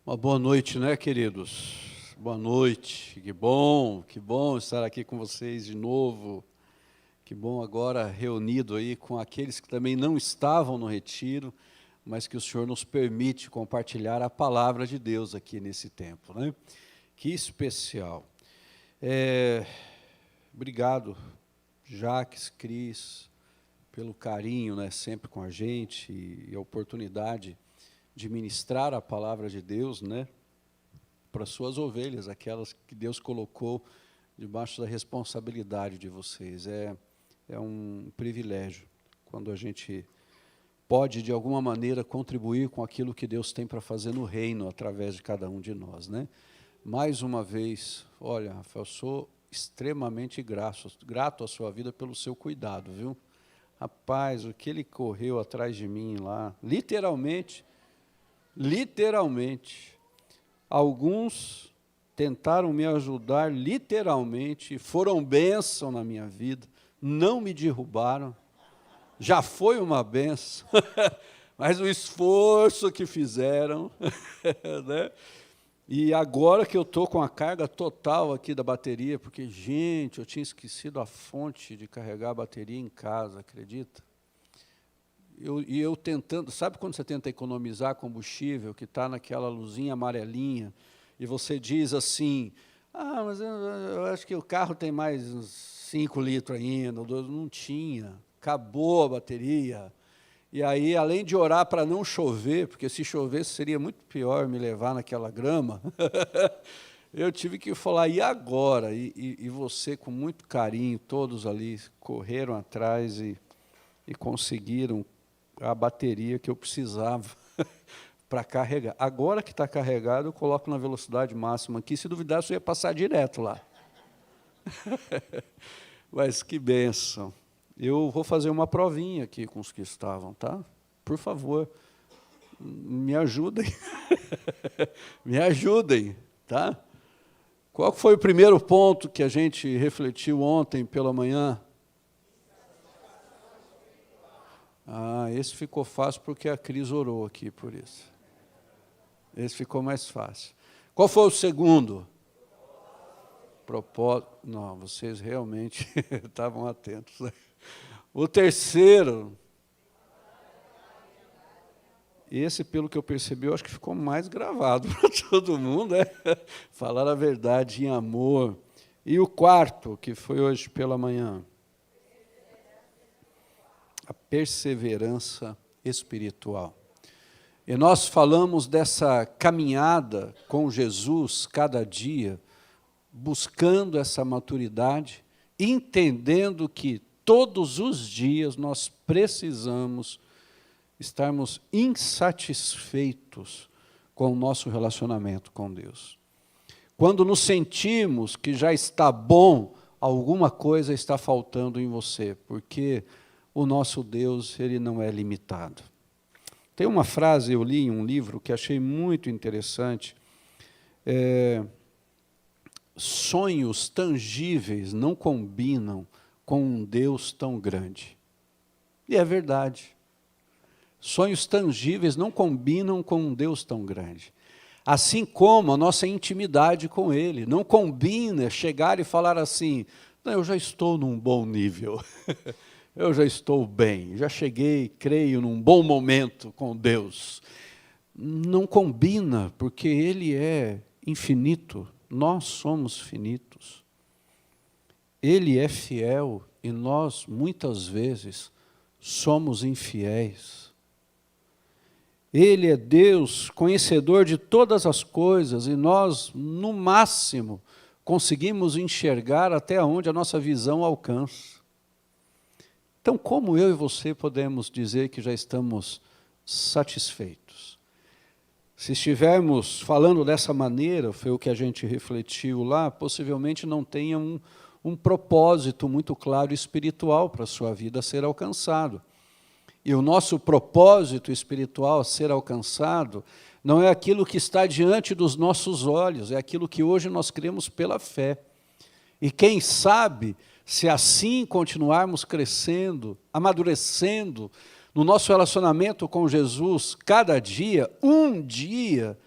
Uma boa noite, né, queridos? Boa noite, que bom estar aqui com vocês de novo. Que bom agora reunido aí com aqueles que também não estavam no retiro, mas que o Senhor nos permite compartilhar a palavra de Deus aqui nesse tempo, né? Que especial. Obrigado, Jaques, Cris, pelo carinho, né, sempre com a gente e a oportunidade de ministrar a palavra de Deus, né, para suas ovelhas, aquelas que Deus colocou debaixo da responsabilidade de vocês. É um privilégio quando a gente pode, de alguma maneira, contribuir com aquilo que Deus tem para fazer no reino, através de cada um de nós, né? Mais uma vez, olha, Rafael, sou extremamente grato à sua vida pelo seu cuidado, viu? Rapaz, o que ele correu atrás de mim lá, literalmente, alguns tentaram me ajudar literalmente, foram bênção na minha vida, não me derrubaram, já foi uma bênção, mas o esforço que fizeram, né? E agora que eu estou com a carga total aqui da bateria, porque, gente, eu tinha esquecido a fonte de carregar a bateria em casa, acredita? Eu tentando, sabe quando você tenta economizar combustível, que está naquela luzinha amarelinha, e você diz assim, mas eu acho que o carro tem mais uns 5 litros ainda, não tinha, acabou a bateria. E aí, além de orar para não chover, porque se chovesse seria muito pior me levar naquela grama, eu tive que falar, e agora? E você, com muito carinho, todos ali correram atrás e conseguiram a bateria que eu precisava para carregar. Agora que está carregado, eu coloco na velocidade máxima aqui, se duvidar, eu ia passar direto lá. Mas que bênção. Eu vou fazer uma provinha aqui com os que estavam, tá? Por favor, me ajudem. Me ajudem, tá? Qual foi o primeiro ponto que a gente refletiu ontem pela manhã? Esse ficou fácil porque a Cris orou aqui por isso. Esse ficou mais fácil. Qual foi o segundo? Propósito. Não, vocês realmente estavam atentos. O terceiro, esse, pelo que eu percebi, eu acho que ficou mais gravado para todo mundo, né? Falar a verdade em amor. E o quarto, que foi hoje pela manhã? A perseverança espiritual. E nós falamos dessa caminhada com Jesus cada dia, buscando essa maturidade, entendendo que todos os dias nós precisamos estarmos insatisfeitos com o nosso relacionamento com Deus. Quando nos sentimos que já está bom, alguma coisa está faltando em você, porque o nosso Deus, ele não é limitado. Tem uma frase, eu li em um livro, que achei muito interessante, sonhos tangíveis não combinam com um Deus tão grande. E é verdade. Sonhos tangíveis não combinam com um Deus tão grande. Assim como a nossa intimidade com Ele. Não combina chegar e falar assim, não, eu já estou num bom nível. Eu já estou bem, já cheguei, creio, num bom momento com Deus. Não combina, porque Ele é infinito, nós somos finitos. Ele é fiel e nós, muitas vezes, somos infiéis. Ele é Deus, conhecedor de todas as coisas, e nós, no máximo, conseguimos enxergar até onde a nossa visão alcança. Então, como eu e você podemos dizer que já estamos satisfeitos? Se estivermos falando dessa maneira, foi o que a gente refletiu lá, possivelmente não tenha um propósito muito claro espiritual para a sua vida ser alcançado. E o nosso propósito espiritual a ser alcançado não é aquilo que está diante dos nossos olhos, é aquilo que hoje nós cremos pela fé. E quem sabe, se assim continuarmos crescendo, amadurecendo no nosso relacionamento com Jesus, cada dia, um dia,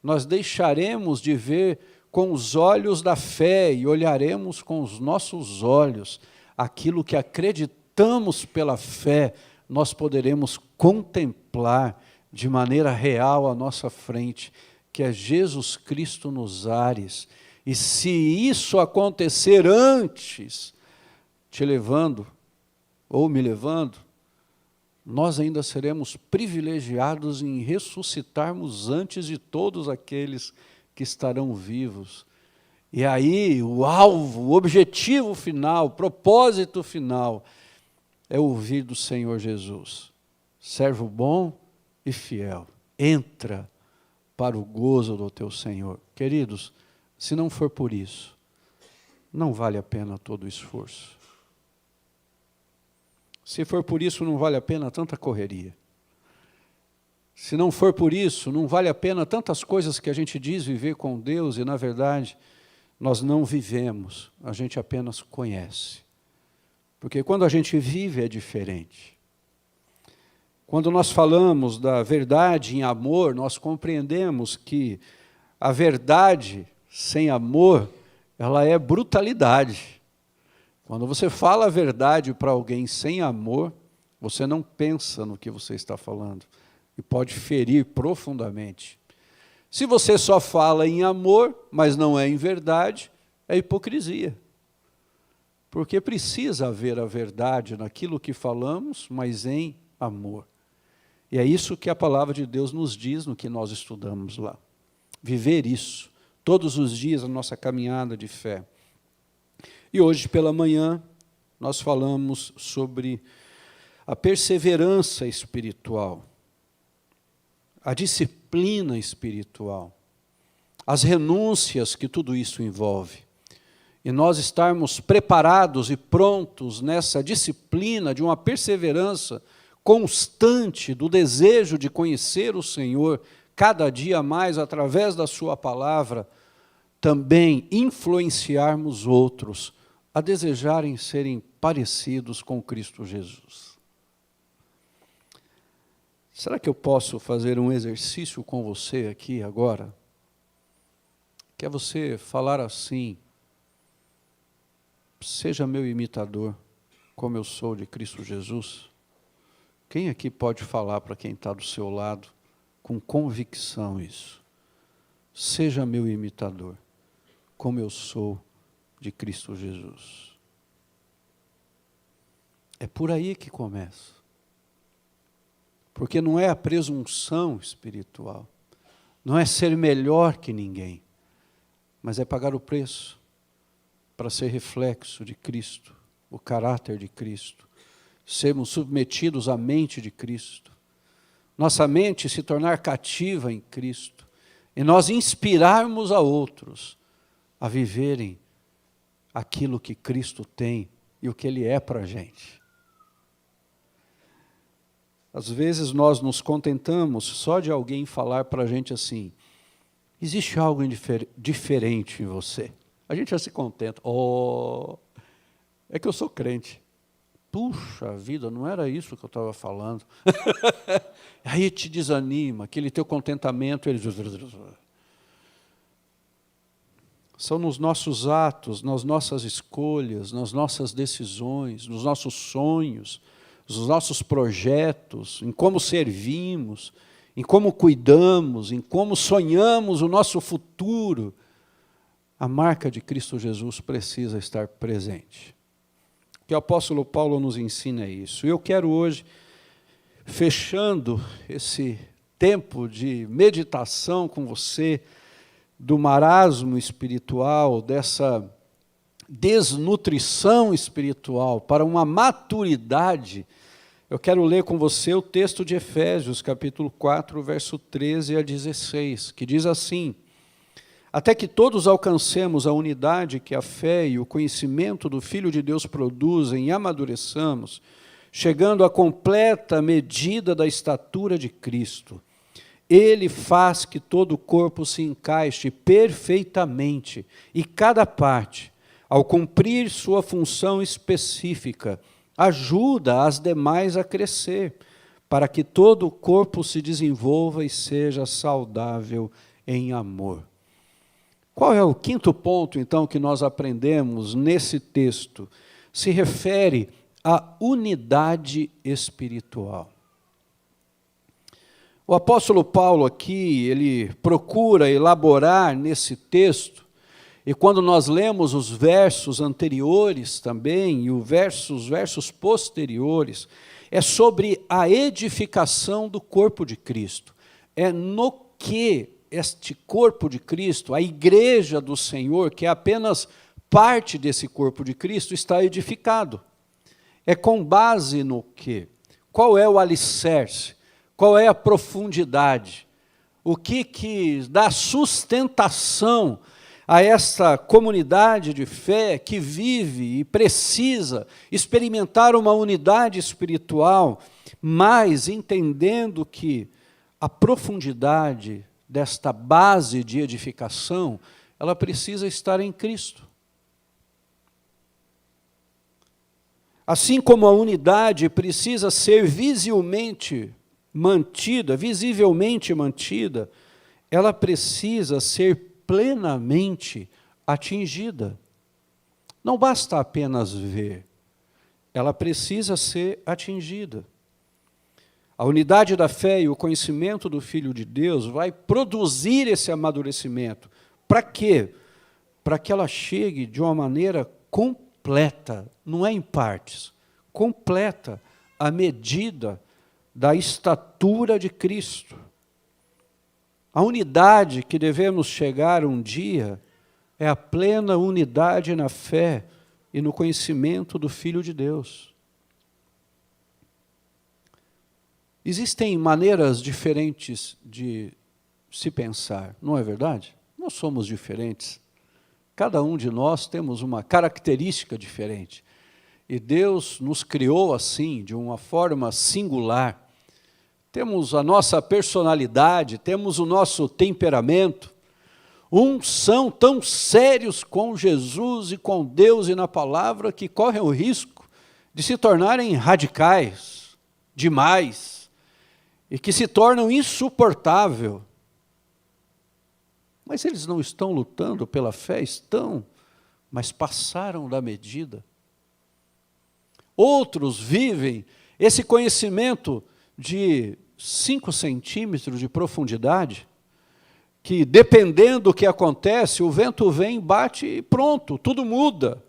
nós deixaremos de ver com os olhos da fé e olharemos com os nossos olhos aquilo que acreditamos pela fé, nós poderemos contemplar de maneira real à nossa frente, que é Jesus Cristo nos ares. E se isso acontecer antes, te levando, ou me levando, nós ainda seremos privilegiados em ressuscitarmos antes de todos aqueles que estarão vivos. E aí o alvo, o objetivo final, o propósito final é ouvir do Senhor Jesus: servo bom e fiel, entra para o gozo do teu Senhor. Queridos, se não for por isso, não vale a pena todo o esforço. Se for por isso, não vale a pena tanta correria. Se não for por isso, não vale a pena tantas coisas que a gente diz viver com Deus e, na verdade, nós não vivemos, a gente apenas conhece. Porque quando a gente vive é diferente. Quando nós falamos da verdade em amor, nós compreendemos que a verdade sem amor, ela é brutalidade. Quando você fala a verdade para alguém sem amor, você não pensa no que você está falando e pode ferir profundamente. Se você só fala em amor, mas não é em verdade, é hipocrisia. Porque precisa haver a verdade naquilo que falamos, mas em amor. E é isso que a palavra de Deus nos diz no que nós estudamos lá. Viver isso, todos os dias, a nossa caminhada de fé. E hoje pela manhã nós falamos sobre a perseverança espiritual, a disciplina espiritual, as renúncias que tudo isso envolve. E nós estarmos preparados e prontos nessa disciplina de uma perseverança constante do desejo de conhecer o Senhor cada dia mais através da sua palavra, também influenciarmos outros a desejarem serem parecidos com Cristo Jesus. Será que eu posso fazer um exercício com você aqui agora? Que é você falar assim: seja meu imitador, como eu sou de Cristo Jesus. Quem aqui pode falar para quem está do seu lado com convicção isso? Seja meu imitador, como eu sou de Cristo Jesus. É por aí que começa. Porque não é a presunção espiritual, não é ser melhor que ninguém, mas é pagar o preço para ser reflexo de Cristo, o caráter de Cristo, sermos submetidos à mente de Cristo, nossa mente se tornar cativa em Cristo, e nós inspirarmos a outros a viverem aquilo que Cristo tem e o que Ele é para a gente. Às vezes nós nos contentamos só de alguém falar para a gente assim: existe algo diferente em você. A gente já se contenta. Oh, é que eu sou crente. Puxa vida, não era isso que eu estava falando. Aí te desanima, aquele teu contentamento, ele... São nos nossos atos, nas nossas escolhas, nas nossas decisões, nos nossos sonhos, nos nossos projetos, em como servimos, em como cuidamos, em como sonhamos o nosso futuro. A marca de Cristo Jesus precisa estar presente. O que o apóstolo Paulo nos ensina é isso. E eu quero hoje, fechando esse tempo de meditação com você, do marasmo espiritual, dessa desnutrição espiritual para uma maturidade, eu quero ler com você o texto de Efésios, capítulo 4, verso 13 a 16, que diz assim: até que todos alcancemos a unidade que a fé e o conhecimento do Filho de Deus produzem e amadureçamos, chegando à completa medida da estatura de Cristo. Ele faz que todo o corpo se encaixe perfeitamente e cada parte, ao cumprir sua função específica, ajuda as demais a crescer, para que todo o corpo se desenvolva e seja saudável em amor. Qual é o quinto ponto, então, que nós aprendemos nesse texto? Se refere à unidade espiritual. O apóstolo Paulo aqui, ele procura elaborar nesse texto, e quando nós lemos os versos anteriores também, e os versos posteriores, é sobre a edificação do corpo de Cristo. É no que este corpo de Cristo, a igreja do Senhor, que é apenas parte desse corpo de Cristo, está edificado. É com base no quê? Qual é o alicerce? Qual é a profundidade? O que dá sustentação a essa comunidade de fé que vive e precisa experimentar uma unidade espiritual, mas entendendo que a profundidade desta base de edificação, ela precisa estar em Cristo. Assim como a unidade precisa ser visivelmente mantida, ela precisa ser plenamente atingida. Não basta apenas ver, ela precisa ser atingida. A unidade da fé e o conhecimento do Filho de Deus vai produzir esse amadurecimento. Para quê? Para que ela chegue de uma maneira completa, não é em partes, completa, à medida da estatura de Cristo. A unidade que devemos chegar um dia é a plena unidade na fé e no conhecimento do Filho de Deus. Existem maneiras diferentes de se pensar, não é verdade? Nós somos diferentes. Cada um de nós temos uma característica diferente. E Deus nos criou assim, de uma forma singular. Temos a nossa personalidade, temos o nosso temperamento. Uns são tão sérios com Jesus e com Deus e na palavra que correm o risco de se tornarem radicais, demais, e que se tornam insuportáveis. Mas eles não estão lutando pela fé? Estão, mas passaram da medida. Outros vivem esse conhecimento de 5 centímetros de profundidade, que dependendo do que acontece, o vento vem, bate e pronto, tudo muda.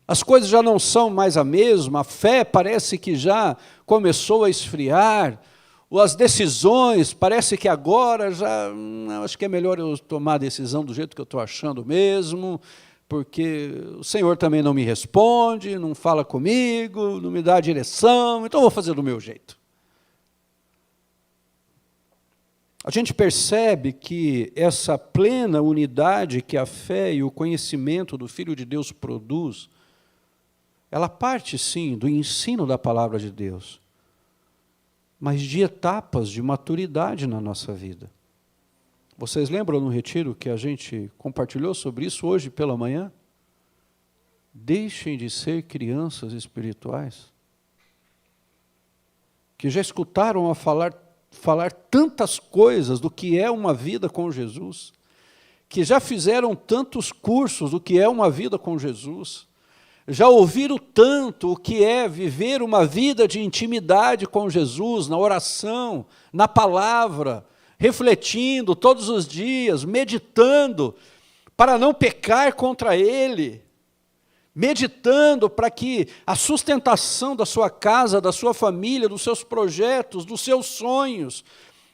As coisas já não são mais a mesma, a fé parece que já começou a esfriar, as decisões, parece que agora já, acho que é melhor eu tomar a decisão do jeito que eu estou achando mesmo, porque o Senhor também não me responde, não fala comigo, não me dá a direção, então eu vou fazer do meu jeito. A gente percebe que essa plena unidade que a fé e o conhecimento do Filho de Deus produz, ela parte sim do ensino da palavra de Deus, mas de etapas de maturidade na nossa vida. Vocês lembram no retiro que a gente compartilhou sobre isso hoje pela manhã? Deixem de ser crianças espirituais, que já escutaram a falar tantas coisas do que é uma vida com Jesus, que já fizeram tantos cursos do que é uma vida com Jesus, já ouviram tanto o que é viver uma vida de intimidade com Jesus, na oração, na palavra, refletindo todos os dias, meditando para não pecar contra Ele, meditando para que a sustentação da sua casa, da sua família, dos seus projetos, dos seus sonhos,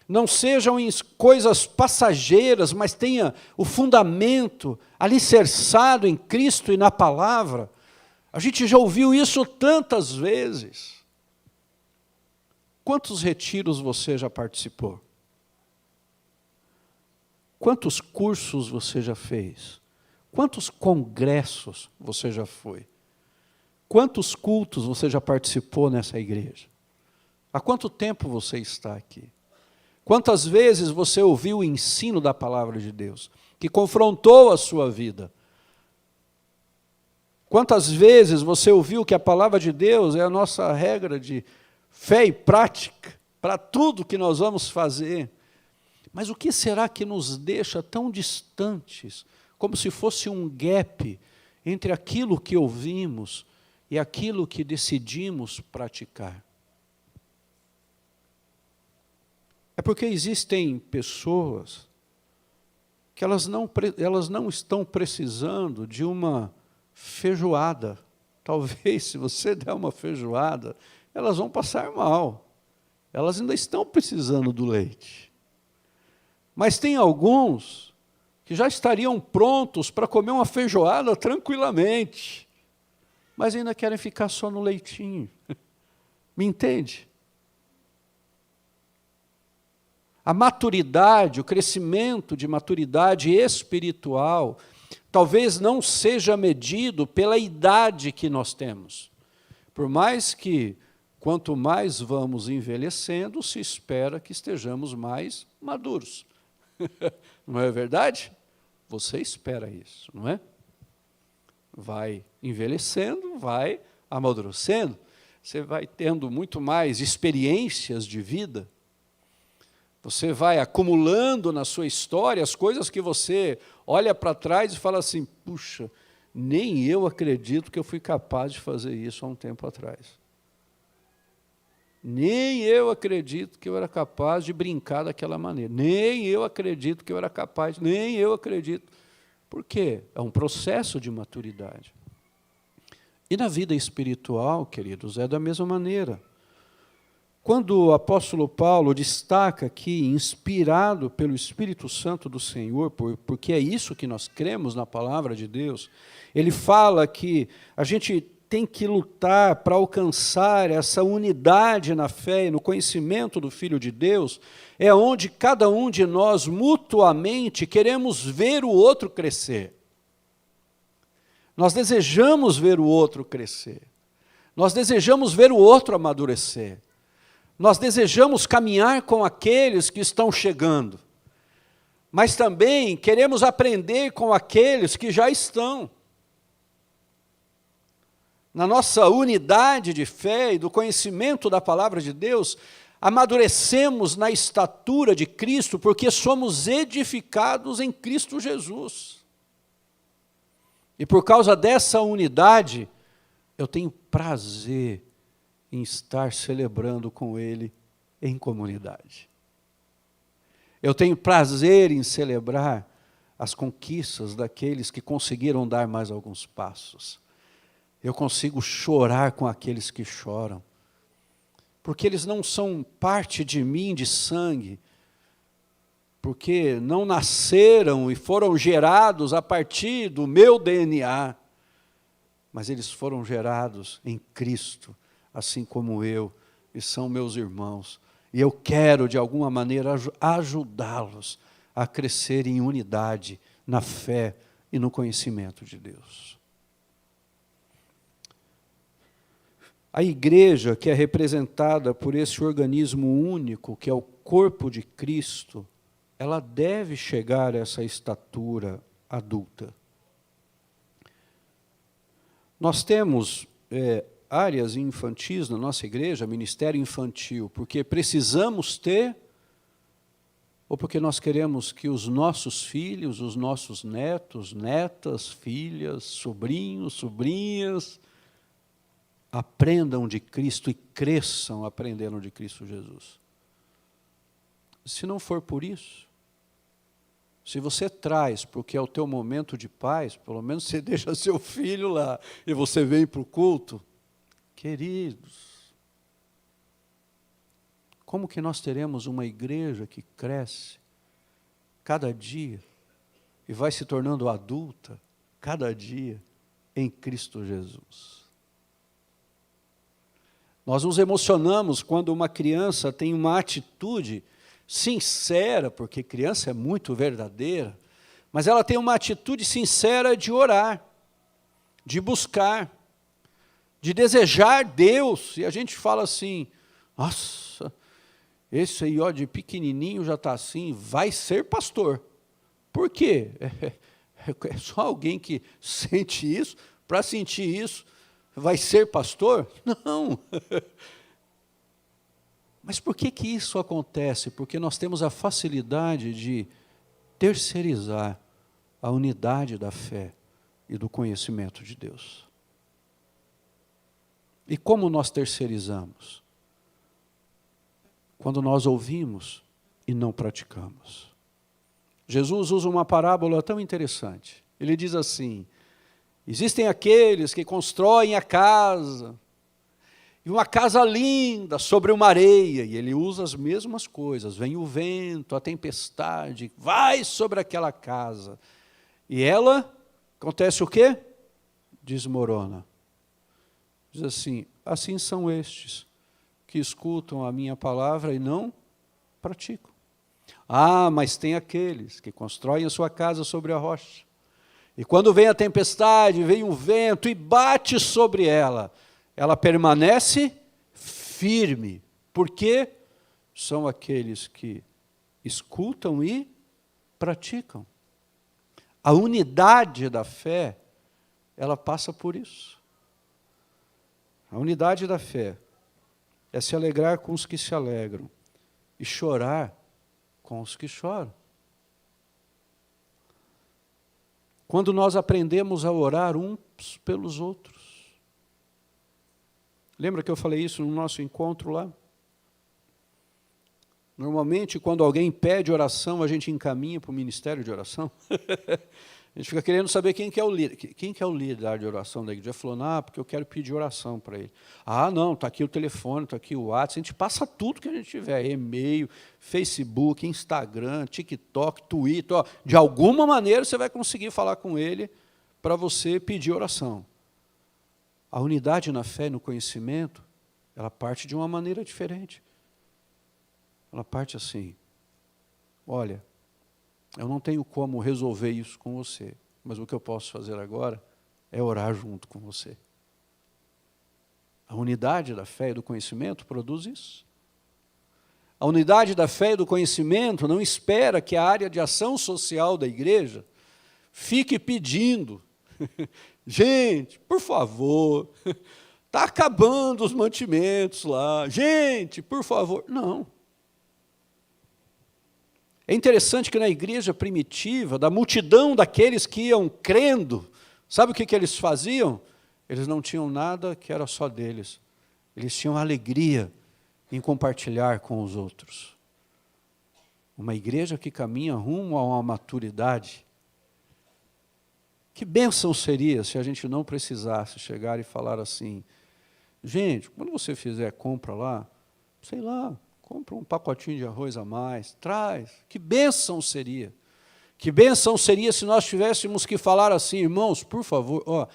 não sejam em coisas passageiras, mas tenha o fundamento alicerçado em Cristo e na palavra. A gente já ouviu isso tantas vezes. Quantos retiros você já participou? Quantos cursos você já fez? Quantos congressos você já foi? Quantos cultos você já participou nessa igreja? Há quanto tempo você está aqui? Quantas vezes você ouviu o ensino da palavra de Deus, que confrontou a sua vida? Quantas vezes você ouviu que a palavra de Deus é a nossa regra de fé e prática para tudo que nós vamos fazer. Mas o que será que nos deixa tão distantes, como se fosse um gap entre aquilo que ouvimos e aquilo que decidimos praticar? É porque existem pessoas que elas não estão precisando de uma feijoada. Talvez, se você der uma feijoada, elas vão passar mal. Elas ainda estão precisando do leite. Mas tem alguns que já estariam prontos para comer uma feijoada tranquilamente, mas ainda querem ficar só no leitinho. Me entende? A maturidade, o crescimento de maturidade espiritual, talvez não seja medido pela idade que nós temos. Por mais que, quanto mais vamos envelhecendo, se espera que estejamos mais maduros. Não é verdade? Você espera isso, não é? Vai envelhecendo, vai amadurecendo, você vai tendo muito mais experiências de vida, você vai acumulando na sua história as coisas que você olha para trás e fala assim, puxa, nem eu acredito que eu fui capaz de fazer isso há um tempo atrás. Nem eu acredito que eu era capaz de brincar daquela maneira. Nem eu acredito que eu era capaz, nem eu acredito. Por quê? É um processo de maturidade. E na vida espiritual, queridos, é da mesma maneira. Quando o apóstolo Paulo destaca aqui, inspirado pelo Espírito Santo do Senhor, porque é isso que nós cremos na palavra de Deus, ele fala que a gente tem que lutar para alcançar essa unidade na fé e no conhecimento do Filho de Deus, é onde cada um de nós mutuamente queremos ver o outro crescer. Nós desejamos ver o outro crescer. Nós desejamos ver o outro amadurecer. Nós desejamos caminhar com aqueles que estão chegando, mas também queremos aprender com aqueles que já estão. Na nossa unidade de fé e do conhecimento da palavra de Deus, amadurecemos na estatura de Cristo, porque somos edificados em Cristo Jesus. E por causa dessa unidade, eu tenho prazer em estar celebrando com Ele em comunidade. Eu tenho prazer em celebrar as conquistas daqueles que conseguiram dar mais alguns passos. Eu consigo chorar com aqueles que choram, porque eles não são parte de mim, de sangue, porque não nasceram e foram gerados a partir do meu DNA, mas eles foram gerados em Cristo, assim como eu, e são meus irmãos. E eu quero, de alguma maneira, ajudá-los a crescer em unidade, na fé e no conhecimento de Deus. A igreja, que é representada por esse organismo único, que é o corpo de Cristo, ela deve chegar a essa estatura adulta. Nós temos áreas infantis na nossa igreja, ministério infantil, porque precisamos ter, ou porque nós queremos que os nossos filhos, os nossos netos, netas, filhas, sobrinhos, sobrinhas, aprendam de Cristo e cresçam aprendendo de Cristo Jesus. Se não for por isso, se você traz, porque é o teu momento de paz, pelo menos você deixa seu filho lá e você vem para o culto, queridos, como que nós teremos uma igreja que cresce cada dia e vai se tornando adulta cada dia em Cristo Jesus? Nós nos emocionamos quando uma criança tem uma atitude sincera, porque criança é muito verdadeira, mas ela tem uma atitude sincera de orar, de buscar, de desejar Deus. E a gente fala assim, nossa, esse aí ó, de pequenininho já está assim, vai ser pastor. Por quê? É só alguém que sente isso, para sentir isso, vai ser pastor? Não. Mas por que isso acontece? Porque nós temos a facilidade de terceirizar a unidade da fé e do conhecimento de Deus. E como nós terceirizamos? Quando nós ouvimos e não praticamos. Jesus usa uma parábola tão interessante. Ele diz assim: existem aqueles que constroem a casa, e uma casa linda sobre uma areia, e ele usa as mesmas coisas. Vem o vento, a tempestade, vai sobre aquela casa. E ela, acontece o quê? Desmorona. Diz assim: assim são estes que escutam a minha palavra e não praticam. Ah, mas tem aqueles que constroem a sua casa sobre a rocha. E quando vem a tempestade, vem o vento e bate sobre ela, ela permanece firme. Por quê? São aqueles que escutam e praticam. A unidade da fé, ela passa por isso. A unidade da fé é se alegrar com os que se alegram e chorar com os que choram. Quando nós aprendemos a orar uns pelos outros. Lembra que eu falei isso no nosso encontro lá? Normalmente, quando alguém pede oração, a gente encaminha para o ministério de oração. A gente fica querendo saber quem que é o líder. Quem que é o líder de oração da igreja? Falou, não, porque eu quero pedir oração para ele. Ah, não, está aqui o telefone, está aqui o WhatsApp. A gente passa tudo que a gente tiver, e-mail, Facebook, Instagram, TikTok, Twitter. Ó, de alguma maneira você vai conseguir falar com ele para você pedir oração. A unidade na fé e no conhecimento, ela parte de uma maneira diferente. Ela parte assim: olha, eu não tenho como resolver isso com você, mas o que eu posso fazer agora é orar junto com você. A unidade da fé e do conhecimento produz isso. A unidade da fé e do conhecimento não espera que a área de ação social da igreja fique pedindo: gente, por favor, está acabando os mantimentos lá, gente, por favor. Não. É interessante que na igreja primitiva, da multidão daqueles que iam crendo, sabe o que eles faziam? Eles não tinham nada que era só deles. Eles tinham alegria em compartilhar com os outros. Uma igreja que caminha rumo a uma maturidade. Que bênção seria se a gente não precisasse chegar e falar assim: gente, quando você fizer compra lá, sei lá, compra um pacotinho de arroz a mais, traz. Que bênção seria. Que bênção seria se nós tivéssemos que falar assim: irmãos, por favor,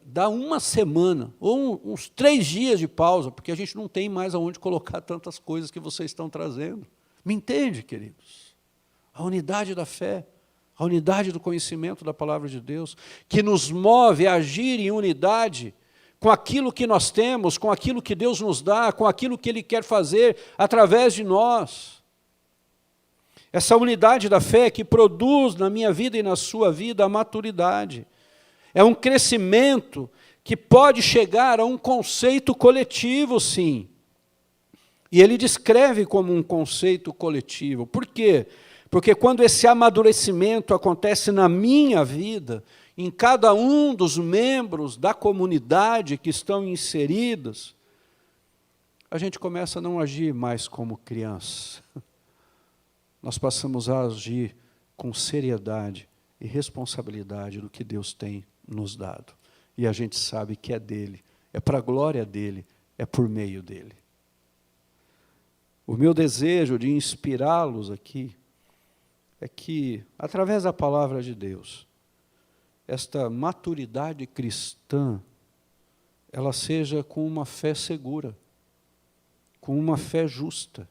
dá uma semana, ou uns 3 dias de pausa, porque a gente não tem mais aonde colocar tantas coisas que vocês estão trazendo. Me entende, queridos? A unidade da fé, a unidade do conhecimento da palavra de Deus, que nos move a agir em unidade com aquilo que nós temos, com aquilo que Deus nos dá, com aquilo que Ele quer fazer através de nós. Essa unidade da fé que produz na minha vida e na sua vida a maturidade. É um crescimento que pode chegar a um conceito coletivo, sim. E ele descreve como um conceito coletivo. Por quê? Porque quando esse amadurecimento acontece na minha vida, em cada um dos membros da comunidade que estão inseridos, a gente começa a não agir mais como criança. Nós passamos a agir com seriedade e responsabilidade do que Deus tem nos dado. E a gente sabe que é dele, é para a glória dele, é por meio dele. O meu desejo de inspirá-los aqui é que, através da palavra de Deus, esta maturidade cristã, ela seja com uma fé segura, com uma fé justa,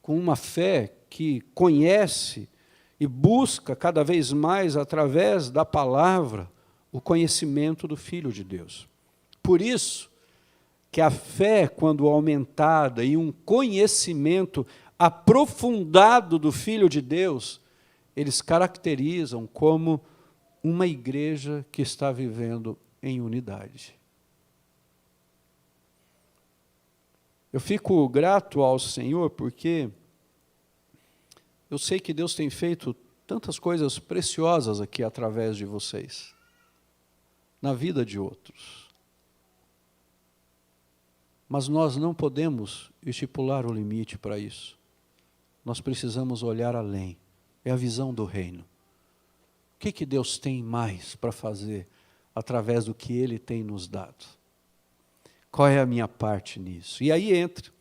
com uma fé que conhece e busca cada vez mais, através da palavra, o conhecimento do Filho de Deus. Por isso que a fé, quando aumentada, e um conhecimento aprofundado do Filho de Deus, eles caracterizam como uma igreja que está vivendo em unidade. Eu fico grato ao Senhor porque eu sei que Deus tem feito tantas coisas preciosas aqui através de vocês, na vida de outros. Mas nós não podemos estipular o limite para isso. Nós precisamos olhar além. É a visão do reino. O que Deus tem mais para fazer através do que Ele tem nos dado? Qual é a minha parte nisso? E aí entra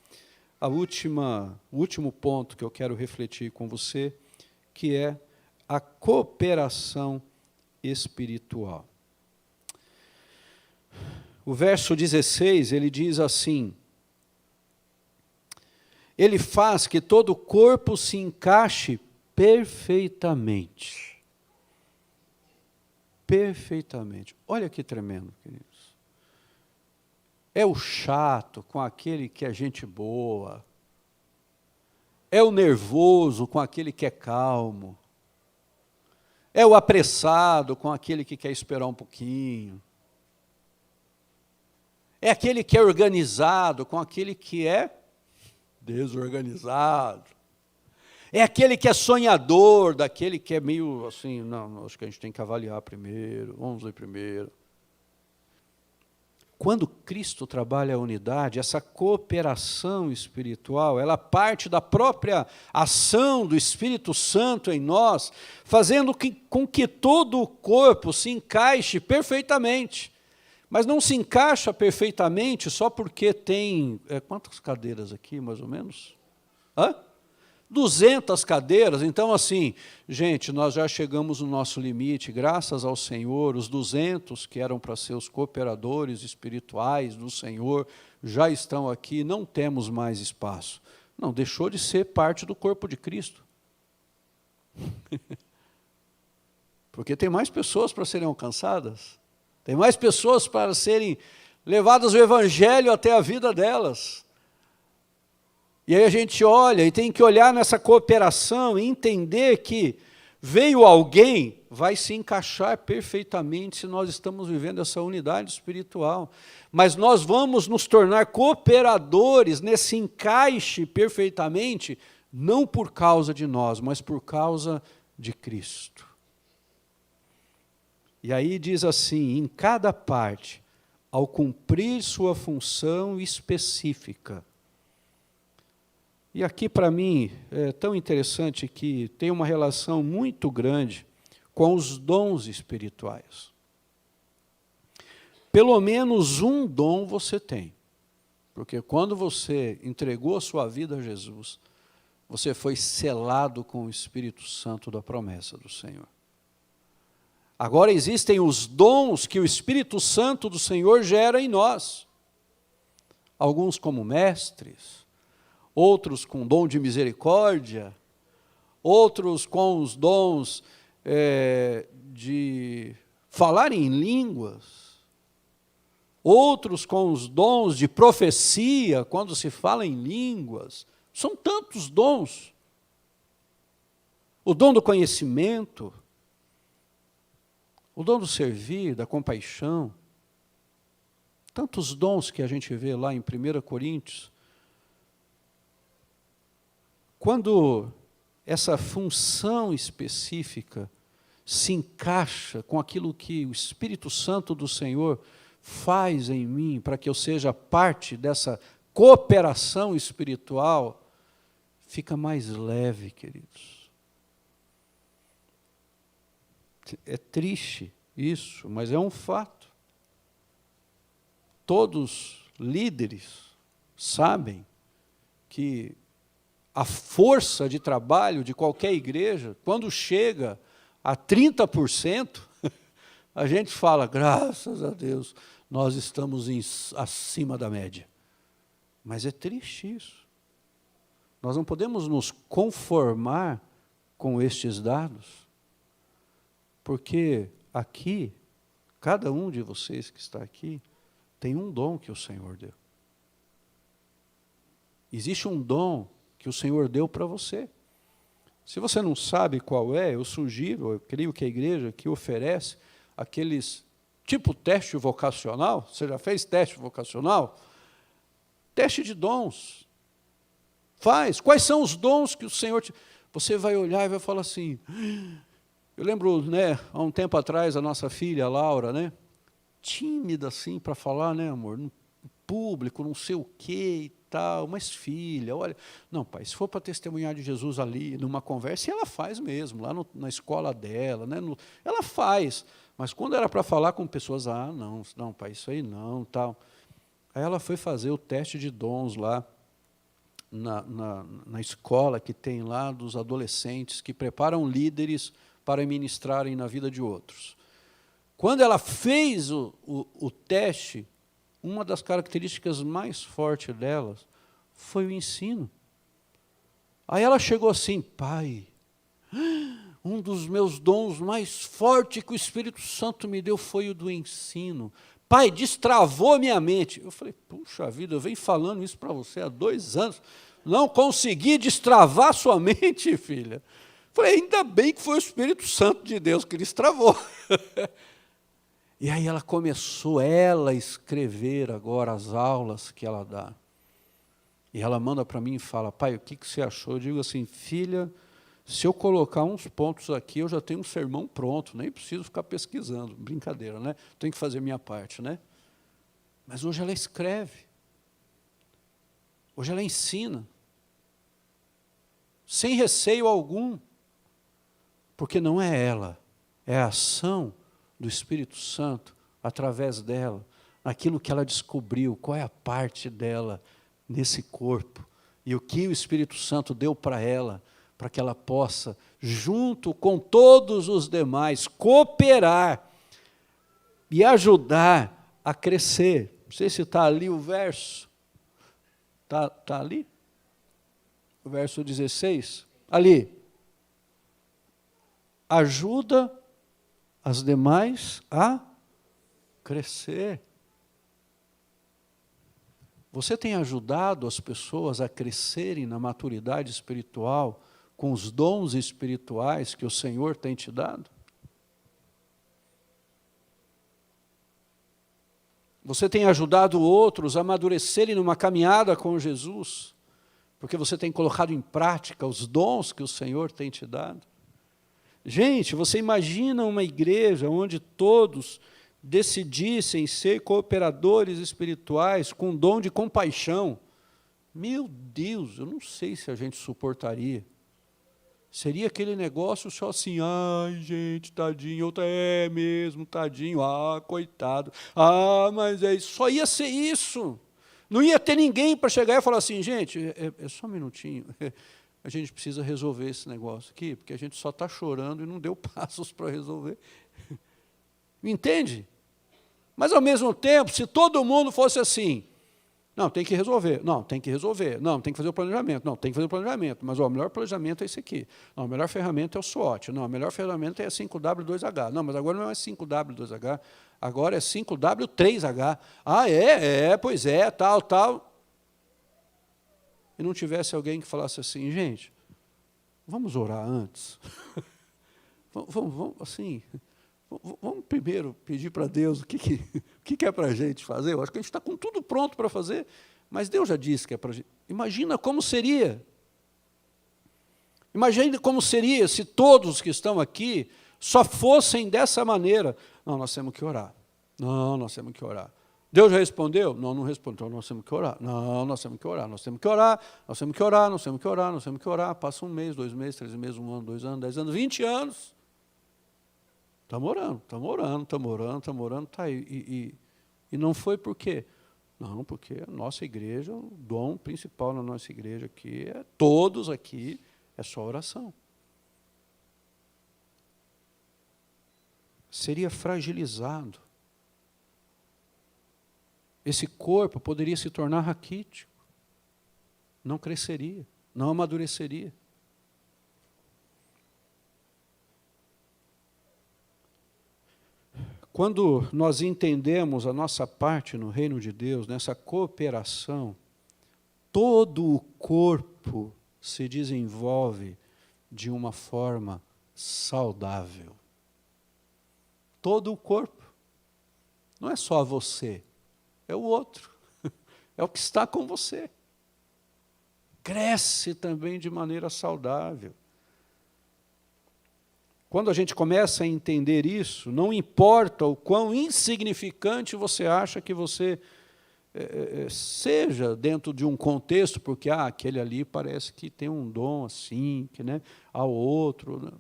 o último ponto que eu quero refletir com você, que é a cooperação espiritual. O verso 16, ele diz assim: Ele faz que todo o corpo se encaixe perfeitamente. Perfeitamente. Olha que tremendo, queridos. É o chato com aquele que é gente boa. É o nervoso com aquele que é calmo. É o apressado com aquele que quer esperar um pouquinho. É aquele que é organizado com aquele que é desorganizado. É aquele que é sonhador, daquele que é meio assim, não, acho que a gente tem que avaliar primeiro, vamos ver primeiro. Quando Cristo trabalha a unidade, essa cooperação espiritual, ela parte da própria ação do Espírito Santo em nós, fazendo com que todo o corpo se encaixe perfeitamente. Mas não se encaixa perfeitamente só porque tem... quantas cadeiras aqui, mais ou menos? 200 cadeiras, então assim, gente, nós já chegamos no nosso limite, graças ao Senhor, os 200 que eram para ser os cooperadores espirituais do Senhor, já estão aqui, não temos mais espaço. Não, deixou de ser parte do corpo de Cristo. Porque tem mais pessoas para serem alcançadas, tem mais pessoas para serem levadas o Evangelho até a vida delas. E aí a gente olha e tem que olhar nessa cooperação e entender que veio alguém, vai se encaixar perfeitamente se nós estamos vivendo essa unidade espiritual. Mas nós vamos nos tornar cooperadores nesse encaixe perfeitamente, não por causa de nós, mas por causa de Cristo. E aí diz assim, em cada parte, ao cumprir sua função específica. E aqui, para mim, é tão interessante que tem uma relação muito grande com os dons espirituais. Pelo menos um dom você tem. Porque quando você entregou a sua vida a Jesus, você foi selado com o Espírito Santo da promessa do Senhor. Agora existem os dons que o Espírito Santo do Senhor gera em nós. Alguns como mestres, outros com dom de misericórdia, outros com os dons de falar em línguas, outros com os dons de profecia, quando se fala em línguas. São tantos dons. O dom do conhecimento, o dom do servir, da compaixão. Tantos dons que a gente vê lá em 1 Coríntios. Quando essa função específica se encaixa com aquilo que o Espírito Santo do Senhor faz em mim, para que eu seja parte dessa cooperação espiritual, fica mais leve, queridos. É triste isso, mas é um fato. Todos líderes sabem que a força de trabalho de qualquer igreja, quando chega a 30%, a gente fala, graças a Deus, nós estamos acima da média. Mas é triste isso. Nós não podemos nos conformar com estes dados, porque aqui, cada um de vocês que está aqui, tem um dom que o Senhor deu. Existe um dom que o Senhor deu para você. Se você não sabe qual é, eu sugiro, eu creio que a igreja aqui oferece aqueles tipo teste vocacional. Você já fez teste vocacional? Teste de dons. Faz. Quais são os dons que o Senhor te... Você vai olhar e vai falar assim... Eu lembro, né, há um tempo atrás, a nossa filha, a Laura, né, tímida assim para falar, né, amor, no público, não sei o quê e tal, mas filha, olha... Não, pai, se for para testemunhar de Jesus ali, numa conversa, ela faz mesmo, lá na escola dela, né, ela faz. Mas quando era para falar com pessoas, não, pai, isso aí não, tal. Aí ela foi fazer o teste de dons lá, na escola que tem lá dos adolescentes, que preparam líderes para ministrarem na vida de outros. Quando ela fez o teste, uma das características mais fortes delas foi o ensino. Aí ela chegou assim, pai, um dos meus dons mais fortes que o Espírito Santo me deu foi o do ensino. Pai, destravou minha mente. Eu falei, puxa vida, eu venho falando isso para você há 2 anos, não consegui destravar sua mente, filha. Falei, ainda bem que foi o Espírito Santo de Deus que destravou. E aí ela começou, a escrever agora as aulas que ela dá. E ela manda para mim e fala, pai, o que você achou? Eu digo assim, filha, se eu colocar uns pontos aqui, eu já tenho um sermão pronto, nem preciso ficar pesquisando. Brincadeira, né? Tenho que fazer minha parte, né? Mas hoje ela escreve. Hoje ela ensina. Sem receio algum. Porque não é ela, é a ação do Espírito Santo através dela, naquilo que ela descobriu, qual é a parte dela nesse corpo, e o que o Espírito Santo deu para ela, para que ela possa, junto com todos os demais, cooperar e ajudar a crescer. Não sei se está ali o verso. Está ali? O verso 16? Ali. Ajuda as demais a crescer. Você tem ajudado as pessoas a crescerem na maturidade espiritual com os dons espirituais que o Senhor tem te dado? Você tem ajudado outros a amadurecerem numa caminhada com Jesus, porque você tem colocado em prática os dons que o Senhor tem te dado? Gente, você imagina uma igreja onde todos decidissem ser cooperadores espirituais com dom de compaixão? Meu Deus, eu não sei se a gente suportaria. Seria aquele negócio só assim, ai gente, tadinho, outra é mesmo, tadinho, coitado, mas é isso, só ia ser isso. Não ia ter ninguém para chegar e falar assim, gente, é só um minutinho, a gente precisa resolver esse negócio aqui, porque a gente só está chorando e não deu passos para resolver. Entende? Mas, ao mesmo tempo, se todo mundo fosse assim, não, tem que resolver, não, tem que resolver, não, tem que fazer o planejamento, não, tem que fazer o planejamento, mas o melhor planejamento é esse aqui, não, a melhor ferramenta é o SWOT, não, a melhor ferramenta é a 5W2H, não, mas agora não é 5W2H, agora é 5W3H, pois é, tal. E não tivesse alguém que falasse assim, gente, vamos orar antes? Vamos primeiro pedir para Deus o que é para a gente fazer. Eu acho que a gente está com tudo pronto para fazer, mas Deus já disse que é para a gente. Imagina como seria. Imagina como seria se todos que estão aqui só fossem dessa maneira. Não, nós temos que orar. Não, nós temos que orar. Deus já respondeu? Não, não respondeu. Então nós temos que orar. Não, nós temos que orar. Nós temos que orar. Nós temos que orar. Nós temos que orar. Nós temos que orar. Passa 1 mês, 2 meses, 3 meses, 1 ano, 2 anos, 10 anos, 20 anos. Estamos orando, tá aí. E não foi por quê? Não, porque a nossa igreja, o dom principal na nossa igreja aqui, todos aqui, é só oração. Seria fragilizado. Esse corpo poderia se tornar raquítico. Não cresceria, não amadureceria. Quando nós entendemos a nossa parte no reino de Deus, nessa cooperação, todo o corpo se desenvolve de uma forma saudável. Todo o corpo. Não é só você, é o outro. é o que está com você. Cresce também de maneira saudável. Quando a gente começa a entender isso, não importa o quão insignificante você acha que você seja dentro de um contexto, porque aquele ali parece que tem um dom assim, que, né, ao outro. Né?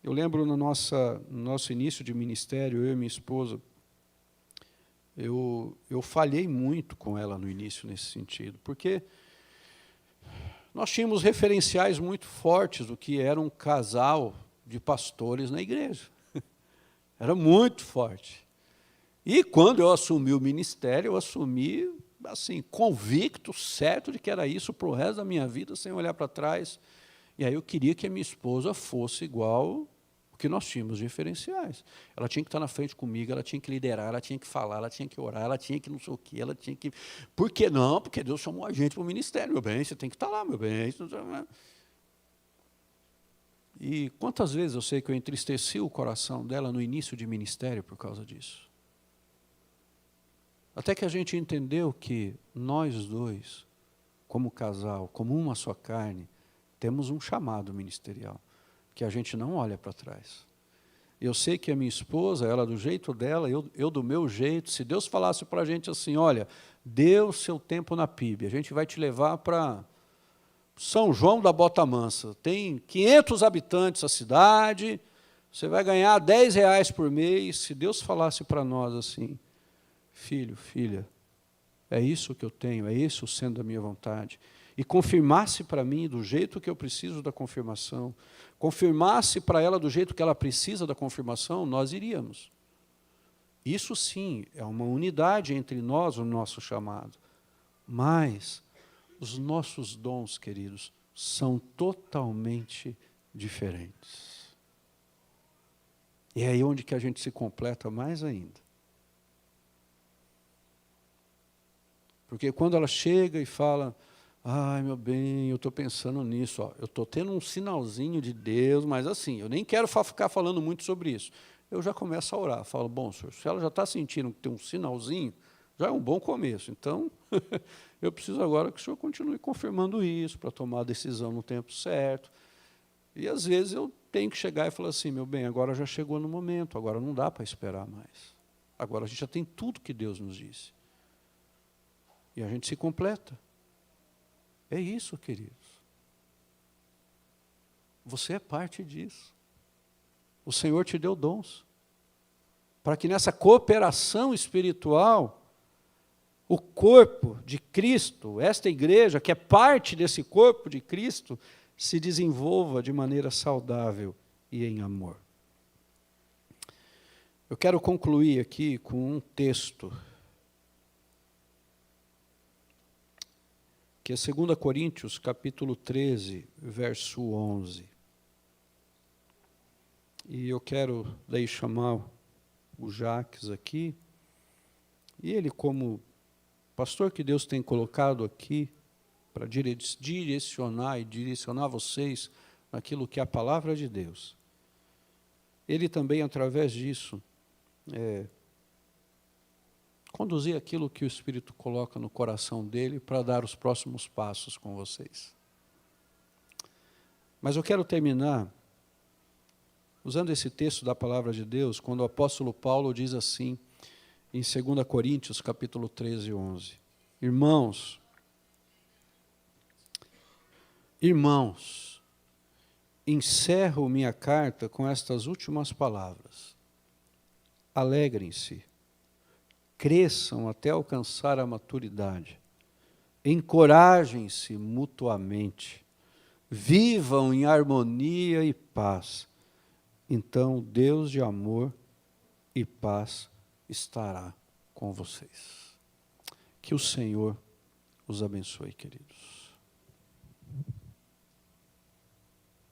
Eu lembro no nosso início de ministério, eu e minha esposa, eu falhei muito com ela no início nesse sentido, porque nós tínhamos referenciais muito fortes do que era um casal de pastores na igreja. Era muito forte. E quando eu assumi o ministério, eu assumi assim, convicto, certo de que era isso para o resto da minha vida, sem olhar para trás. E aí eu queria que a minha esposa fosse igual o que nós tínhamos de referenciais. Ela tinha que estar na frente comigo, ela tinha que liderar, ela tinha que falar, ela tinha que orar, ela tinha que não sei o quê, ela tinha que... Por que não? Porque Deus chamou a gente para o ministério, meu bem, você tem que estar lá, meu bem. E quantas vezes eu sei que eu entristeci o coração dela no início de ministério por causa disso. Até que a gente entendeu que nós dois, como casal, como uma só carne, temos um chamado ministerial, que a gente não olha para trás. Eu sei que a minha esposa, ela do jeito dela, eu do meu jeito, se Deus falasse para a gente assim, olha, dê o seu tempo na PIB, a gente vai te levar para São João da Bota Mansa, tem 500 habitantes a cidade, você vai ganhar R$10 por mês, se Deus falasse para nós assim, filho, filha, é isso que eu tenho, é isso sendo da minha vontade. E confirmasse para mim do jeito que eu preciso da confirmação, confirmasse para ela do jeito que ela precisa da confirmação, nós iríamos. Isso sim, é uma unidade entre nós, o nosso chamado. Mas os nossos dons, queridos, são totalmente diferentes. E é aí onde que a gente se completa mais ainda. Porque quando ela chega e fala, ai, meu bem, eu estou pensando nisso, ó, eu estou tendo um sinalzinho de Deus, mas assim, eu nem quero ficar falando muito sobre isso. Eu já começo a orar, falo, bom, senhor, se ela já está sentindo que tem um sinalzinho, já é um bom começo. Então, eu preciso agora que o senhor continue confirmando isso, para tomar a decisão no tempo certo. E, às vezes, eu tenho que chegar e falar assim, meu bem, agora já chegou no momento, agora não dá para esperar mais. Agora a gente já tem tudo que Deus nos disse. E a gente se completa. É isso, queridos. Você é parte disso. O Senhor te deu dons. Para que nessa cooperação espiritual, o corpo de Cristo, esta igreja, que é parte desse corpo de Cristo, se desenvolva de maneira saudável e em amor. Eu quero concluir aqui com um texto, que é 2 Coríntios, capítulo 13, verso 11. E eu quero daí chamar o Jacques aqui, e ele como pastor que Deus tem colocado aqui, para direcionar vocês naquilo que é a palavra de Deus. Ele também, através disso, conduzir aquilo que o Espírito coloca no coração dele para dar os próximos passos com vocês. Mas eu quero terminar usando esse texto da palavra de Deus, quando o apóstolo Paulo diz assim, em 2 Coríntios, capítulo 13, 11. Irmãos, encerro minha carta com estas últimas palavras. Alegrem-se, cresçam até alcançar a maturidade, encorajem-se mutuamente, vivam em harmonia e paz. Então, Deus de amor e paz estará com vocês. Que o Senhor os abençoe, queridos.